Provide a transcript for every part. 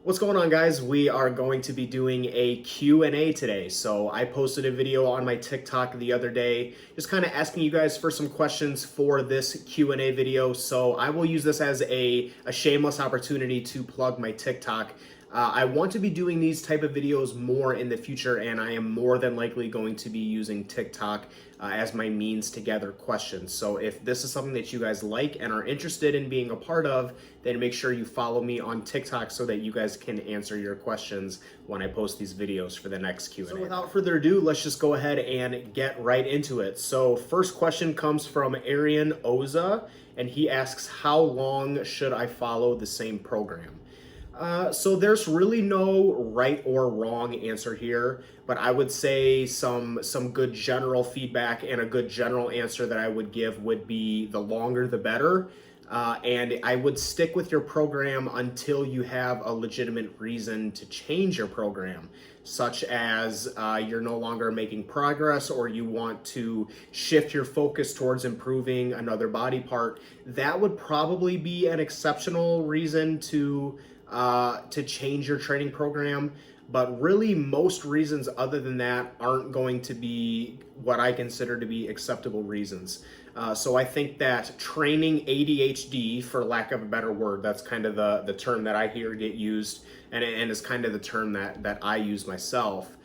What's going on, guys? We are going to be doing a Q&A today. So I posted a video on my TikTok the other day, just kind of asking you guys for some questions for this Q&A video. So I will use this as a shameless opportunity to plug my TikTok. I want to be doing these type of videos more in the future, and I am more than likely going to be using TikTok as my means to gather questions. So if this is something that you guys like and are interested in being a part of, then make sure you follow me on TikTok so that you guys can answer your questions when I post these videos for the next Q&A. So without further ado, let's just go ahead and get right into it. So first question comes from Arian Oza, and he asks, how long should I follow the same program? So there's really no right or wrong answer here, but I would say some good general feedback and a good general answer that I would give would be the longer the better. And I would stick with your program until you have a legitimate reason to change your program, such as you're no longer making progress or you want to shift your focus towards improving another body part. That would probably be an exceptional reason to change your training program. But really, most reasons other than that aren't going to be what I consider to be acceptable reasons. So I think that training ADHD, for lack of a better word, that's kind of the term that I hear get used, and is kind of the term that I use myself,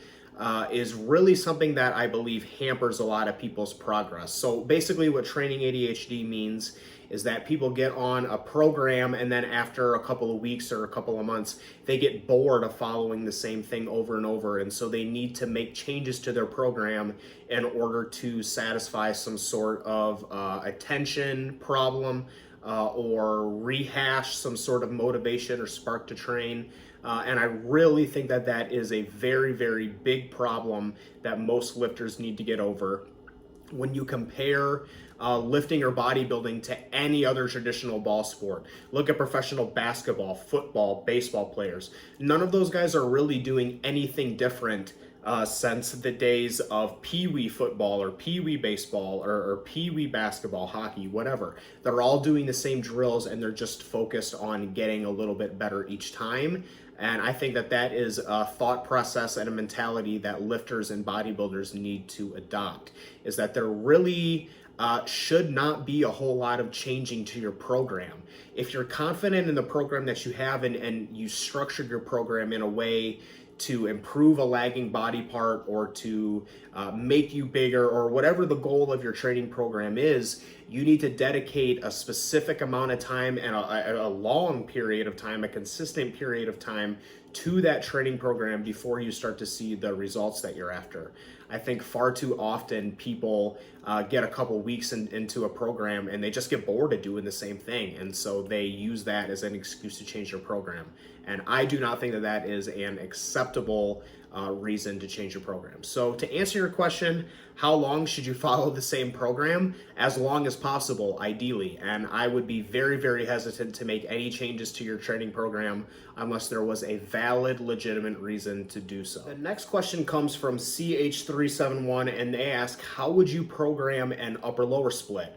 is really something that I believe hampers a lot of people's progress. So basically what training ADHD means is that people get on a program and then after a couple of weeks or a couple of months, they get bored of following the same thing over and over. And so they need to make changes to their program in order to satisfy some sort of attention problem or rehash some sort of motivation or spark to train. And I really think that that is a very, very big problem that most lifters need to get over. When you compare lifting or bodybuilding to any other traditional ball sport, look at professional basketball, football, baseball players. None of those guys are really doing anything different since the days of pee-wee football or pee-wee baseball or pee-wee basketball, hockey, whatever. They're all doing the same drills and they're just focused on getting a little bit better each time. And I think that that is a thought process and a mentality that lifters and bodybuilders need to adopt, is that there really should not be a whole lot of changing to your program. If you're confident in the program that you have and you structured your program in a way to improve a lagging body part or to make you bigger or whatever the goal of your training program is, you need to dedicate a specific amount of time and a long period of time, a consistent period of time to that training program before you start to see the results that you're after. I think far too often people get a couple weeks into a program and they just get bored of doing the same thing. And so they use that as an excuse to change their program. And I do not think that that is an acceptable reason to change your program. So to answer your question, how long should you follow the same program? As long as possible, ideally. And I would be very, very hesitant to make any changes to your training program unless there was a valid, legitimate reason to do so. The next question comes from CH371, and they ask, how would you program an upper-lower split?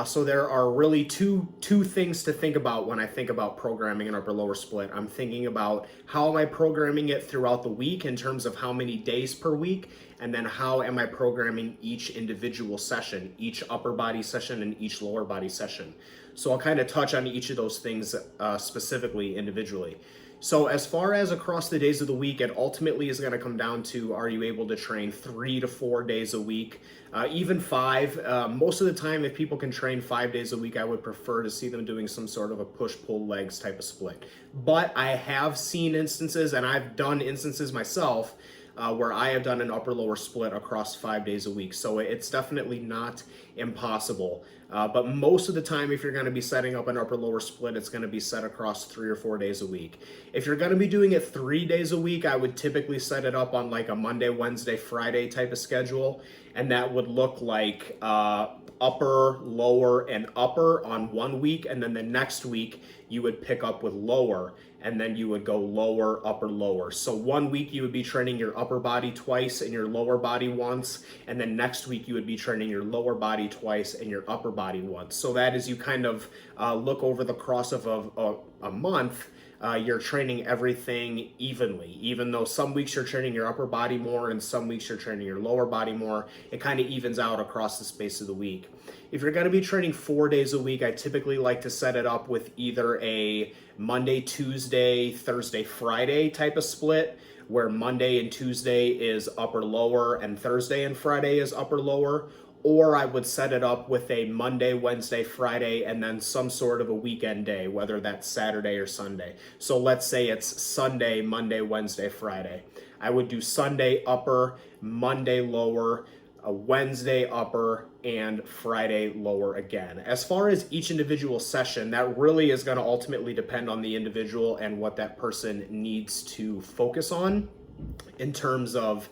So there are really two things to think about when I think about programming an upper-lower split. I'm thinking about how am I programming it throughout the week in terms of how many days per week, and then how am I programming each individual session, each upper body session and each lower body session. So I'll kind of touch on each of those things specifically individually. So as far as across the days of the week, it ultimately is going to come down to, are you able to train 3 to 4 days a week, even 5. Most of the time, if people can train 5 days a week, I would prefer to see them doing some sort of a push-pull legs type of split. But I have seen instances, and I've done instances myself, where I have done an upper-lower split across 5 days a week. So it's definitely not impossible. But most of the time, if you're going to be setting up an upper-lower split, it's going to be set across 3 or 4 days a week. If you're going to be doing it 3 days a week, I would typically set it up on like a Monday, Wednesday, Friday type of schedule. And that would look like upper, lower, and upper on one week. And then the next week, you would pick up with lower. And then you would go lower, upper, lower. So one week you would be training your upper body twice and your lower body once. And then next week you would be training your lower body body twice and your upper body once. So that as you kind of look over the course of a month, you're training everything evenly. Even though some weeks you're training your upper body more and some weeks you're training your lower body more, it kind of evens out across the space of the week. If you're going to be training 4 days a week, I typically like to set it up with either a Monday, Tuesday, Thursday, Friday type of split, where Monday and Tuesday is upper lower and Thursday and Friday is upper lower. Or I would set it up with a Monday, Wednesday, Friday, and then some sort of a weekend day, whether that's Saturday or Sunday. So let's say it's Sunday, Monday, Wednesday, Friday. I would do Sunday upper, Monday lower, a Wednesday upper, and Friday lower again. As far as each individual session, that really is going to ultimately depend on the individual and what that person needs to focus on in terms of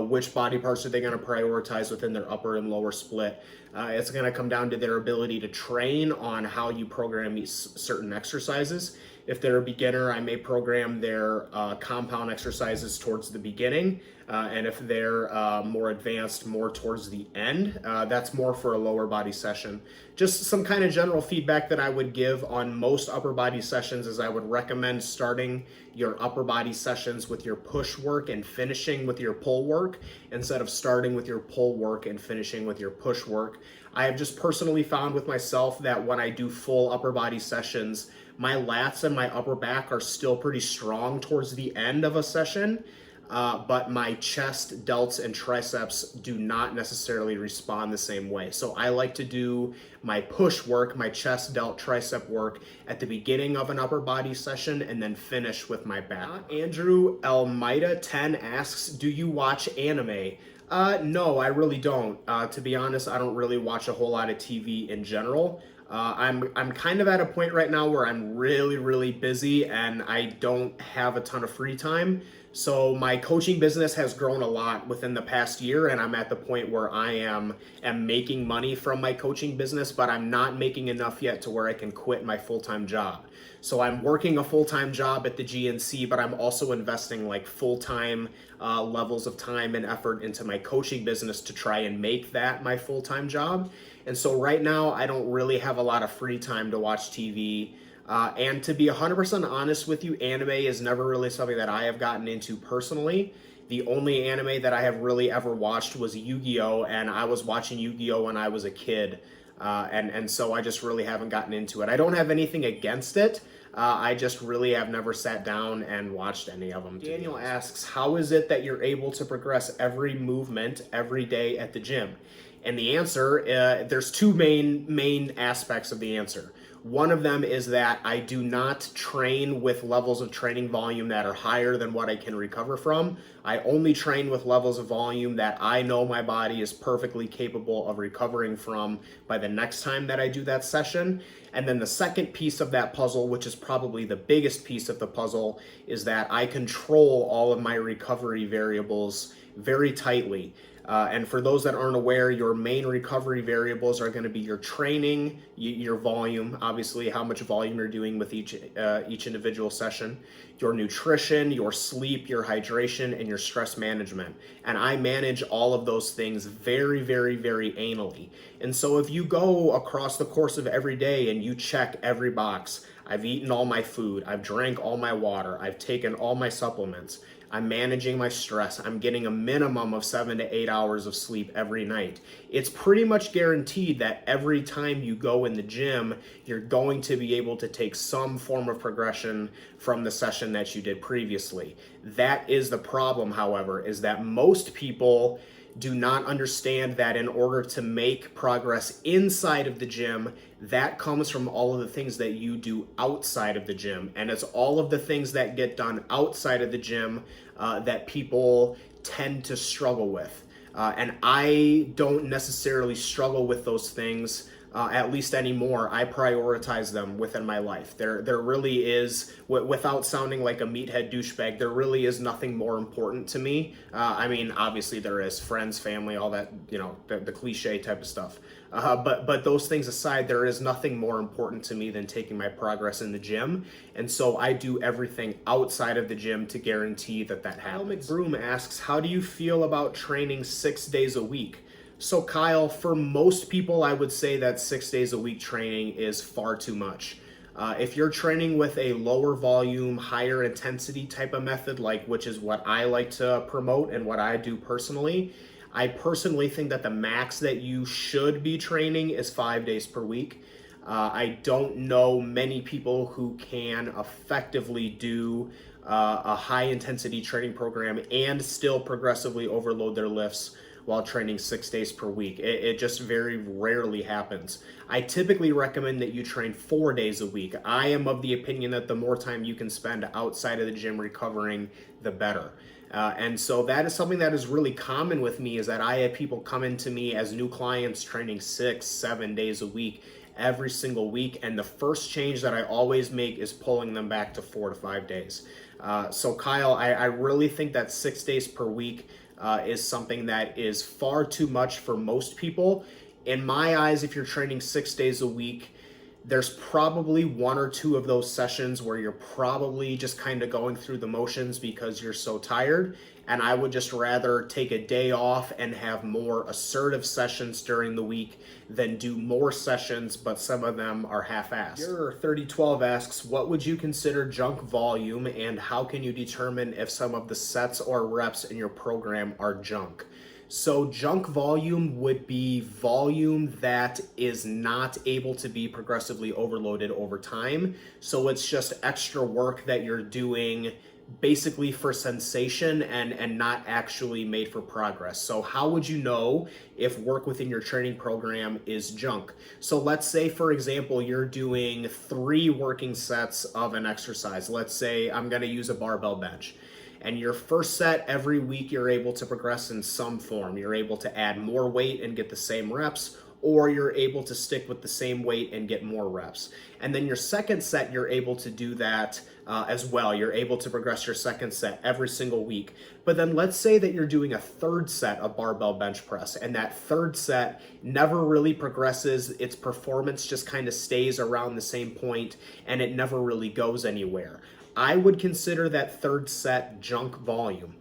which body parts are they going to prioritize within their upper and lower split. It's going to come down to their ability to train on how you program these certain exercises. If they're a beginner, I may program their compound exercises towards the beginning. And if they're more advanced, more towards the end, that's more for a lower body session. Just some kind of general feedback that I would give on most upper body sessions is I would recommend starting your upper body sessions with your push work and finishing with your pull work instead of starting with your pull work and finishing with your push work. I have just personally found with myself that when I do full upper body sessions, my lats and my upper back are still pretty strong towards the end of a session. But my chest, delts, and triceps do not necessarily respond the same way. So I like to do my push work, my chest, delt, tricep work at the beginning of an upper body session and then finish with my back. Andrew Elmida 10 asks, do you watch anime? No, I really don't. To be honest, I don't really watch a whole lot of TV in general. I'm kind of at a point right now where I'm really busy and I don't have a ton of free time. So my coaching business has grown a lot within the past year, and I'm at the point where I am making money from my coaching business, but I'm not making enough yet to where I can quit my full-time job. So I'm working a full-time job at the GNC, but I'm also investing like full-time levels of time and effort into my coaching business to try and make that my full-time job. And so right now, I don't really have a lot of free time to watch TV. And to be 100% honest with you, anime is never really something that I have gotten into personally. The only anime that I have really ever watched was Yu-Gi-Oh! And I was watching Yu-Gi-Oh! When I was a kid. And so I just really haven't gotten into it. I don't have anything against it. I just really have never sat down and watched any of them. Daniel asks, how is it that you're able to progress every movement every day at the gym? And the answer, there's two main aspects of the answer. One of them is that I do not train with levels of training volume that are higher than what I can recover from. I only train with levels of volume that I know my body is perfectly capable of recovering from by the next time that I do that session. And then the second piece of that puzzle, which is probably the biggest piece of the puzzle, is that I control all of my recovery variables very tightly. And for those that aren't aware, your main recovery variables are going to be your training, your volume, obviously how much volume you're doing with each individual session, your nutrition, your sleep, your hydration, and your stress management. And I manage all of those things very anally. And so if you go across the course of every day and you check every box, I've eaten all my food, I've drank all my water, I've taken all my supplements, I'm managing my stress, I'm getting a minimum of 7 to 8 hours of sleep every night. It's pretty much guaranteed that every time you go in the gym, you're going to be able to take some form of progression from the session that you did previously. That is the problem, however, is that most people do not understand that in order to make progress inside of the gym, that comes from all of the things that you do outside of the gym. And it's all of the things that get done outside of the gym that people tend to struggle with. And I don't necessarily struggle with those things, at least anymore. I prioritize them within my life. There really is, without sounding like a meathead douchebag, there really is nothing more important to me. I mean, obviously there is friends, family, all that, you know, the cliche type of stuff. But those things aside, there is nothing more important to me than taking my progress in the gym. And so I do everything outside of the gym to guarantee that happens. Al McBroom asks, how do you feel about training 6 days a week? So Kyle, for most people, I would say that 6 days a week training is far too much. If you're training with a lower volume, higher intensity type of method, like which is what I like to promote and what I do personally, I personally think that the max that you should be training is 5 days per week. I don't know many people who can effectively do a high intensity training program and still progressively overload their lifts while training 6 days per week. It just very rarely happens. I typically recommend that you train 4 days a week. I am of the opinion that the more time you can spend outside of the gym recovering, the better. And so that is something that is really common with me, is that I have people come into me as new clients training 6, 7 days a week every single week. And the first change that I always make is pulling them back to 4 to 5 days. So Kyle, I really think that 6 days per week is something that is far too much for most people. In my eyes, if you're training 6 days a week, there's probably one or two of those sessions where you're probably just kind of going through the motions because you're so tired. And I would just rather take a day off and have more assertive sessions during the week than do more sessions, but some of them are half-assed. Your 3012 asks, what would you consider junk volume, and how can you determine if some of the sets or reps in your program are junk? So junk volume would be volume that is not able to be progressively overloaded over time. So it's just extra work that you're doing basically for sensation and not actually made for progress. So how would you know if work within your training program is junk? So let's say, for example, you're doing 3 working sets of an exercise. Let's say I'm going to use a barbell bench. And your first set, every week you're able to progress in some form. You're able to add more weight and get the same reps, or you're able to stick with the same weight and get more reps. And then your second set, you're able to do that as well. You're able to progress your second set every single week. But then let's say that you're doing a third set of barbell bench press, and that third set never really progresses. Its performance just kind of stays around the same point, and it never really goes anywhere. I would consider that third set junk volume.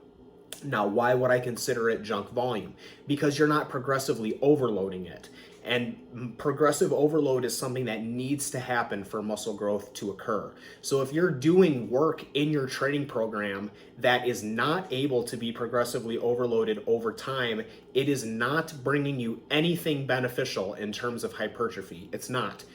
Now, why would I consider it junk volume? Because you're not progressively overloading it. And progressive overload is something that needs to happen for muscle growth to occur. So if you're doing work in your training program that is not able to be progressively overloaded over time, it is not bringing you anything beneficial in terms of hypertrophy. It's not.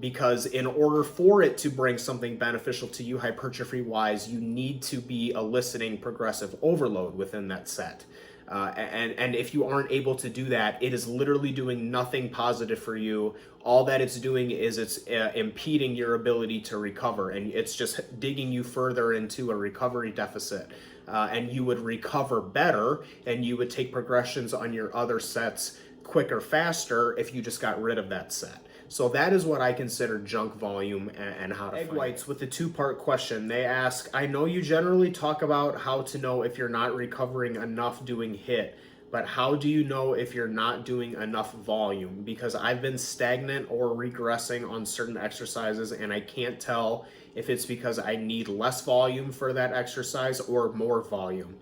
Because in order for it to bring something beneficial to you hypertrophy-wise, you need to be eliciting progressive overload within that set. And if you aren't able to do that, it is literally doing nothing positive for you. All that it's doing is it's impeding your ability to recover, and it's just digging you further into a recovery deficit. And you would recover better, and you would take progressions on your other sets quicker, faster if you just got rid of that set. So that is what I consider junk volume and how to Egg Whites with the 2-part question. They ask, I know you generally talk about how to know if you're not recovering enough doing HIIT, but how do you know if you're not doing enough volume? Because I've been stagnant or regressing on certain exercises, and I can't tell if it's because I need less volume for that exercise or more volume.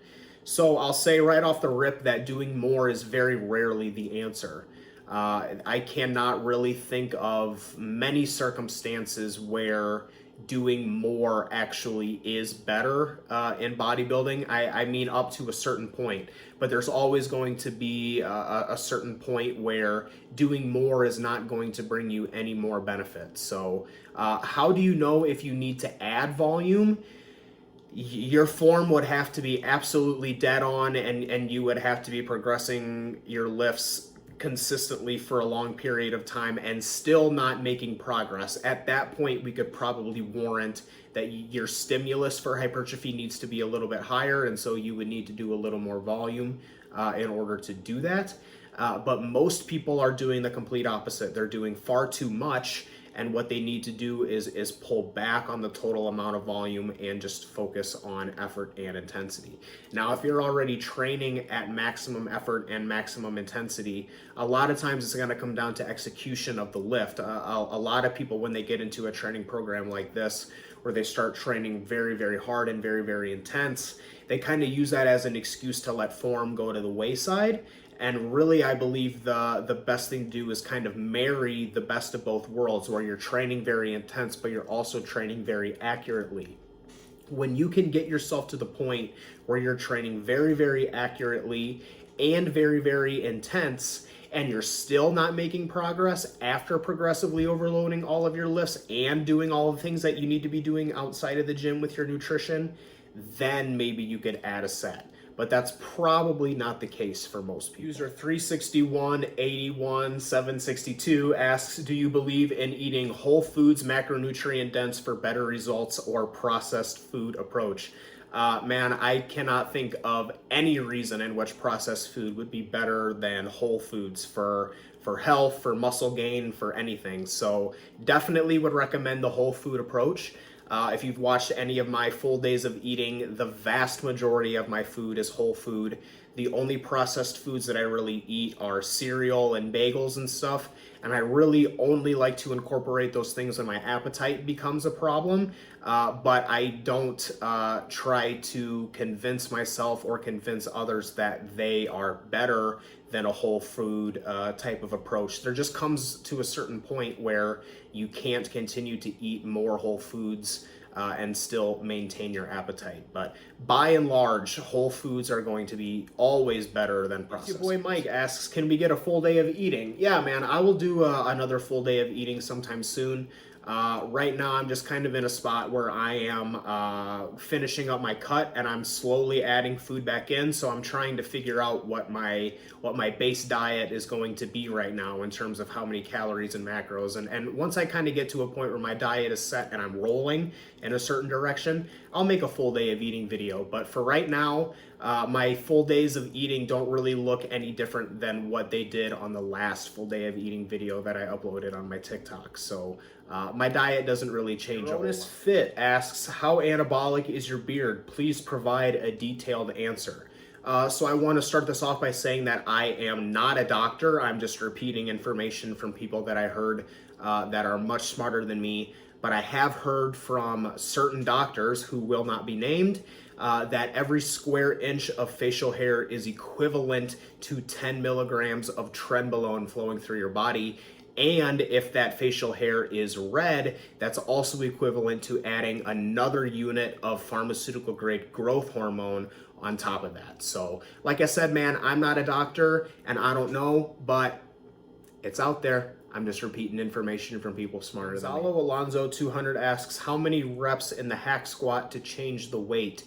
So I'll say right off the rip that doing more is very rarely the answer. I cannot really think of many circumstances where doing more actually is better in bodybuilding. I mean, up to a certain point, but there's always going to be a certain point where doing more is not going to bring you any more benefit. So how do you know if you need to add volume? Your form would have to be absolutely dead on, and you would have to be progressing your lifts consistently for a long period of time and still not making progress. At that point, we could probably warrant that your stimulus for hypertrophy needs to be a little bit higher, and so you would need to do a little more volume in order to do that. But most people are doing the complete opposite. They're doing far too much, and what they need to do is pull back on the total amount of volume and just focus on effort and intensity. Now, if you're already training at maximum effort and maximum intensity, a lot of times it's going to come down to execution of the lift. A lot of people, when they get into a training program like this, where they start training very, very hard and very, very intense, they kind of use that as an excuse to let form go to the wayside. And really, I believe the best thing to do is kind of marry the best of both worlds, where you're training very intense, but you're also training very accurately. When you can get yourself to the point where you're training very, very accurately and very, very intense, and you're still not making progress after progressively overloading all of your lifts and doing all the things that you need to be doing outside of the gym with your nutrition, then maybe you could add a set. But that's probably not the case for most people. User 36181 762 asks, do you believe in eating whole foods, macronutrient dense for better results, or processed food approach? Man, I cannot think of any reason in which processed food would be better than whole foods for health, for muscle gain, for anything. So definitely would recommend the whole food approach. If you've watched any of my full days of eating, the vast majority of my food is whole food. The only processed foods that I really eat are cereal and bagels and stuff, and I really only like to incorporate those things when my appetite becomes a problem, but I don't try to convince myself or convince others that they are better than a whole food type of approach. There just comes to a certain point where you can't continue to eat more whole foods and still maintain your appetite. But by and large, whole foods are going to be always better than processed. Your boy Mike asks, can we get a full day of eating? Yeah, man, I will do another full day of eating sometime soon. Right now, I'm just kind of in a spot where I am finishing up my cut, and I'm slowly adding food back in. So I'm trying to figure out what my base diet is going to be right now in terms of how many calories and macros. And once I kind of get to a point where my diet is set and I'm rolling in a certain direction, I'll make a full day of eating video. But for right now, my full days of eating don't really look any different than what they did on the last full day of eating video that I uploaded on my TikTok. So my diet doesn't really change. Bonus Fit asks, how anabolic is your beard? Please provide a detailed answer. So I want to start this off by saying that I am not a doctor. I'm just repeating information from people that I heard that are much smarter than me. But I have heard from certain doctors who will not be named that every square inch of facial hair is equivalent to 10 milligrams of trenbolone flowing through your body. And if that facial hair is red, that's also equivalent to adding another unit of pharmaceutical grade growth hormone on top of that. So like I said, man, I'm not a doctor and I don't know, but it's out there. I'm just repeating information from people smarter than me. Zalo Alonzo 200 asks, how many reps in the hack squat to change the weight?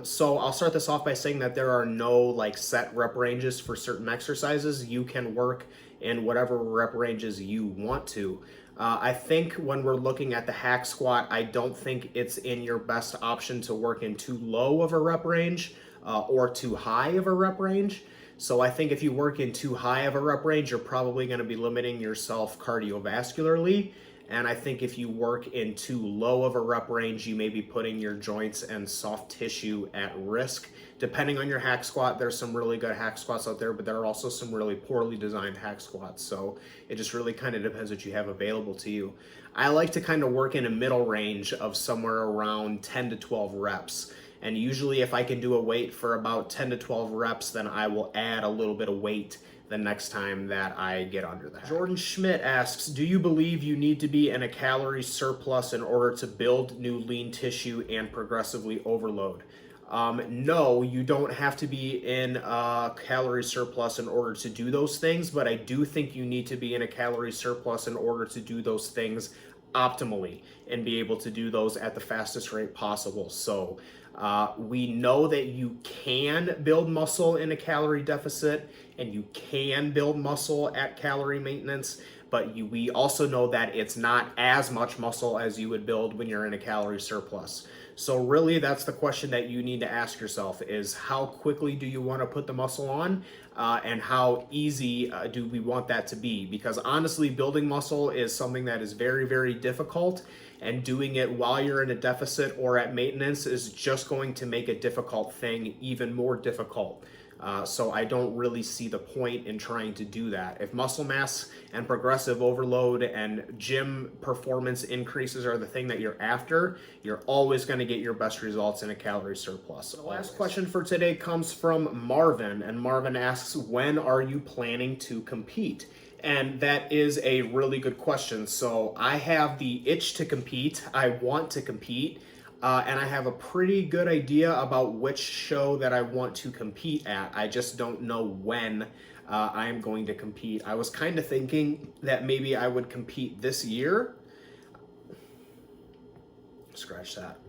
So I'll start this off by saying that there are no like set rep ranges for certain exercises. You can work in whatever rep ranges you want to. I think when we're looking at the hack squat, I don't think it's in your best option to work in too low of a rep range or too high of a rep range. So I think if you work in too high of a rep range, you're probably going to be limiting yourself cardiovascularly. And I think if you work in too low of a rep range, you may be putting your joints and soft tissue at risk. Depending on your hack squat, there's some really good hack squats out there, but there are also some really poorly designed hack squats. So it just really kind of depends what you have available to you. I like to kind of work in a middle range of somewhere around 10 to 12 reps. And usually if I can do a weight for about 10 to 12 reps, then I will add a little bit of weight the next time that I get under that. Jordan Schmidt asks, do you believe you need to be in a calorie surplus in order to build new lean tissue and progressively overload? No, you don't have to be in a calorie surplus in order to do those things, but I do think you need to be in a calorie surplus in order to do those things optimally and be able to do those at the fastest rate possible. So we know that you can build muscle in a calorie deficit and you can build muscle at calorie maintenance, but we also know that it's not as much muscle as you would build when you're in a calorie surplus. So really that's the question that you need to ask yourself is how quickly do you want to put the muscle on and how easy do we want that to be? Because honestly, building muscle is something that is very, very difficult, and doing it while you're in a deficit or at maintenance is just going to make a difficult thing even more difficult. So I don't really see the point in trying to do that. If muscle mass and progressive overload and gym performance increases are the thing that you're after, you're always going to get your best results in a calorie surplus. The last question for today comes from Marvin, and Marvin asks, when are you planning to compete? And that is a really good question. So I have the itch to compete. I want to compete. And I have a pretty good idea about which show that I want to compete at. I just don't know when I'm going to compete. I was kind of thinking that maybe I would compete this year. Scratch that.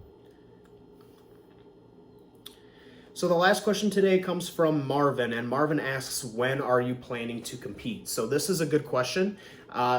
So the last question today comes from Marvin, and Marvin asks, when are you planning to compete? So this is a good question.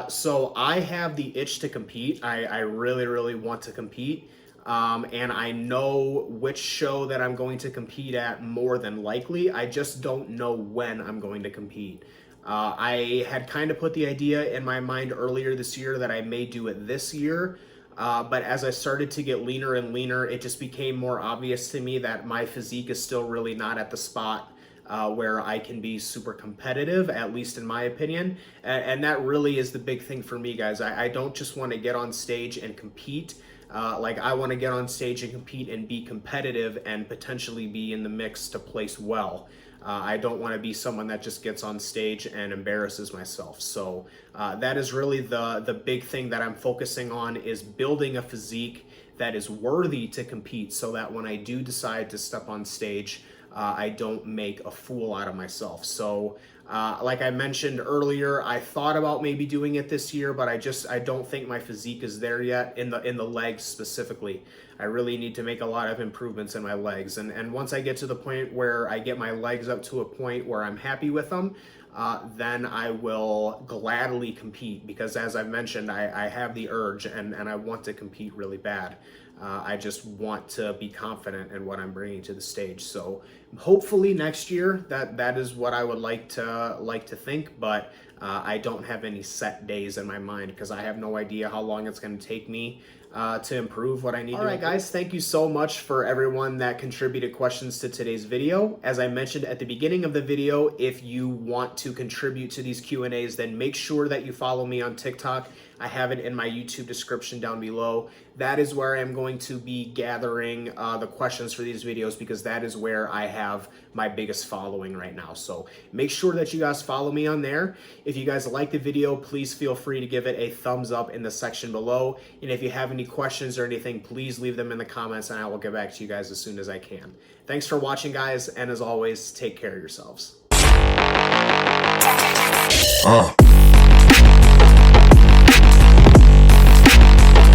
So I have the itch to compete. I really, really want to compete. And I know which show that I'm going to compete at more than likely. I just don't know when I'm going to compete. I had kind of put the idea in my mind earlier this year that I may do it this year. But as I started to get leaner and leaner, it just became more obvious to me that my physique is still really not at the spot where I can be super competitive, at least in my opinion. And that really is the big thing for me, guys. I don't just want to get on stage and compete. Like I want to get on stage and compete and be competitive and potentially be in the mix to place well. I don't want to be someone that just gets on stage and embarrasses myself. So that is really the big thing that I'm focusing on, is building a physique that is worthy to compete, so that when I do decide to step on stage, I don't make a fool out of myself. So like I mentioned earlier, I thought about maybe doing it this year, but I don't think my physique is there yet in the legs specifically. I really need to make a lot of improvements in my legs. And once I get to the point where I get my legs up to a point where I'm happy with them, then I will gladly compete, because as I've mentioned, I have the urge and I want to compete really bad. I just want to be confident in what I'm bringing to the stage. So hopefully next year, that is what I would like to think, but I don't have any set days in my mind, because I have no idea how long it's going to take me to improve what I need to. All right, guys, thank you so much for everyone that contributed questions to today's video. As I mentioned at the beginning of the video, if you want to contribute to these Q&As, then make sure that you follow me on TikTok. I have it in my YouTube description down below. That is where I'm going to be gathering the questions for these videos, because that is where I have my biggest following right now. So make sure that you guys follow me on there. If you guys like the video, please feel free to give it a thumbs up in the section below. And if you have any questions or anything, please leave them in the comments and I will get back to you guys as soon as I can. Thanks for watching, guys, and as always, take care of yourselves.